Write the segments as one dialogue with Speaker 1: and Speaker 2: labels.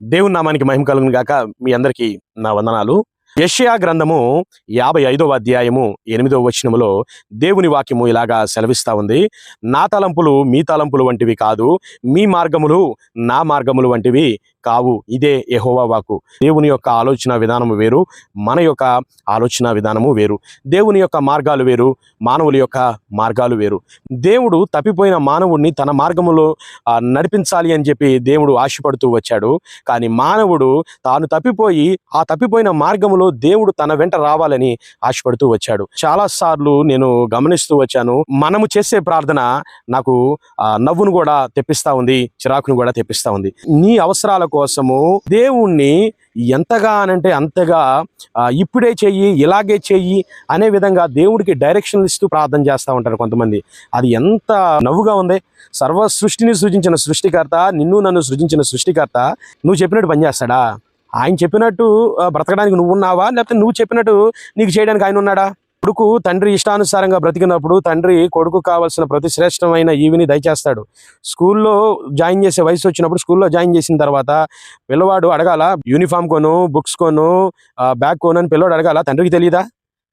Speaker 1: దేవుని నామానికి మహిమ కలుగును గాక. మీ అందరికీ నా వందనాలు. యెషయా గ్రంథము 55వ అధ్యాయము 8వ వచనములో దేవుని వాక్యము ఇలాగా సెలవిస్తా ఉంది. నా తలంపులు మీ తలంపులు వంటివి కాదు, మీ మార్గములు నా మార్గములు వంటివి కావు. ఇదే యెహోవా వాక్కు. దేవుని యొక్క ఆలోచన విధానము వేరు, మన యొక్క ఆలోచన విధానము వేరు. దేవుని యొక్క మార్గాలు వేరు, మానవుల యొక్క మార్గాలు వేరు. దేవుడు తప్పిపోయిన మానవుడిని తన మార్గములో నడిపించాలి అని చెప్పి దేవుడు ఆశపడుతూ వచ్చాడు. కానీ మానవుడు తాను తప్పిపోయి ఆ తప్పిపోయిన మార్గములో దేవుడు తన వెంట రావాలని ఆశపడుతూ వచ్చాడు. చాలా సార్లు నేను గమనిస్తూ వచ్చాను, మనము చేసే ప్రార్థన నాకు నవ్వును కూడా తెప్పిస్తా ఉంది, చిరాకును కూడా తెప్పిస్తా ఉంది. నీ అవసరాల కోసము దేవుణ్ణి ఎంతగా అనంటే అంతగా ఇప్పుడే చెయ్యి, ఇలాగే చెయ్యి అనే విధంగా దేవుడికి డైరెక్షన్లు ఇస్తూ ప్రార్థన చేస్తూ ఉంటారు కొంతమంది. అది ఎంత నవ్వుగా ఉంది. సర్వ సృష్టిని సృజించిన సృష్టికర్త, నిన్ను నన్ను సృజించిన సృష్టికర్త నువ్వు చెప్పినట్టు పనిచేస్తాడా? ఆయన చెప్పినట్టు బ్రతకడానికి నువ్వు ఉన్నావా, లేకపోతే నువ్వు చెప్పినట్టు నీకు చేయడానికి ఆయన ఉన్నాడా? కొడుకు తండ్రి ఇష్టానుసారంగా బ్రతికినప్పుడు తండ్రి కొడుకు కావాల్సిన ప్రతి శ్రేష్టమైన ఈవిని దయచేస్తాడు. స్కూల్లో జాయిన్ చేసే వయసు వచ్చినప్పుడు స్కూల్లో జాయిన్ చేసిన తర్వాత పిల్లవాడు అడగాల, యూనిఫామ్ కొను, బుక్స్ కొను, బ్యాగ్ కొను అని పిల్లవాడు అడగాల. తండ్రికి తెలియదా?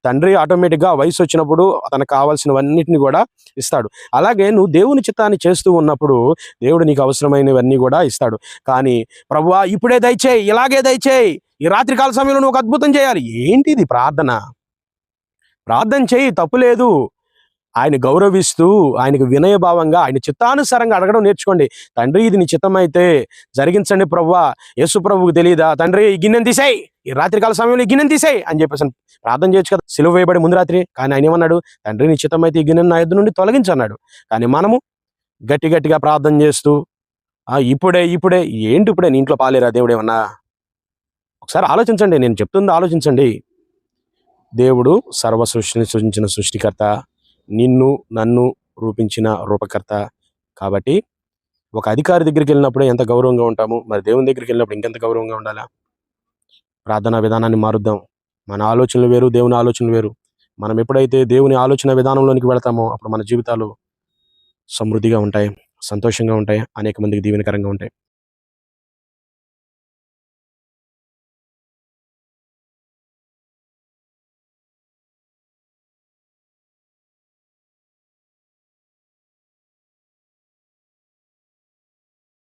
Speaker 1: తండ్రి ఆటోమేటిక్గా వయసు వచ్చినప్పుడు తనకు కావాల్సినవన్నిటిని కూడా ఇస్తాడు. అలాగే నువ్వు దేవుని చిత్తాన్ని చేస్తూ ఉన్నప్పుడు దేవుడు నీకు అవసరమైనవన్నీ కూడా ఇస్తాడు. కానీ ప్రభువా ఇప్పుడే దయచేయి, ఇలాగే దయచేయి, ఈ రాత్రికాల సమయంలో నువ్వు ఒక అద్భుతం చేయాలి. ఏంటిది ప్రార్థన? ప్రార్థన చేయి, తప్పులేదు. ఆయన గౌరవిస్తూ ఆయనకు వినయభావంగా ఆయన చిత్తానుసారంగా అడగడం నేర్చుకోండి. తండ్రి ఇది నీ చిత్తమైతే జరిగించండి ప్రభువా. యేసు ప్రభువుకు తెలియదా, తండ్రి ఈ గిన్నెను తీసేయి, ఈ రాత్రికాల సమయంలో ఈ గిన్నెను తీసేయి అని చెప్పేసి ప్రార్థన చేయొచ్చు కదా, సిలువ వేయబడి ముందు రాత్రి. కానీ ఆయన ఏమన్నాడు? తండ్రి నీ చిత్తమైతే ఈ గిన్నెను నా ఎద్దు నుండి తొలగించన్నాడు. కానీ మనము గట్టిగా ప్రార్థన చేస్తూ ఇప్పుడే ఏంటి ఇప్పుడే? నీ ఇంట్లో పాలేరా దేవుడు ఏమన్నా? ఒకసారి ఆలోచించండి, నేను చెప్తుంది ఆలోచించండి. దేవుడు సర్వ సృష్టిని సృజించిన సృష్టికర్త, నిన్ను నన్ను రూపించిన రూపకర్త. కాబట్టి ఒక అధికారి దగ్గరికి వెళ్ళినప్పుడు ఎంత గౌరవంగా ఉంటాము, మరి దేవుని దగ్గరికి వెళ్ళినప్పుడు ఇంకెంత గౌరవంగా ఉండాలా? ప్రార్థనా విధానాన్ని మారుద్దాం. మన ఆలోచనలు వేరు, దేవుని ఆలోచనలు వేరు. మనం ఎప్పుడైతే దేవుని ఆలోచన విధానంలోనికి వెళతామో అప్పుడు మన జీవితాలు సమృద్ధిగా ఉంటాయి, సంతోషంగా ఉంటాయి, అనేక మందికి దీవెనకరంగా ఉంటాయి.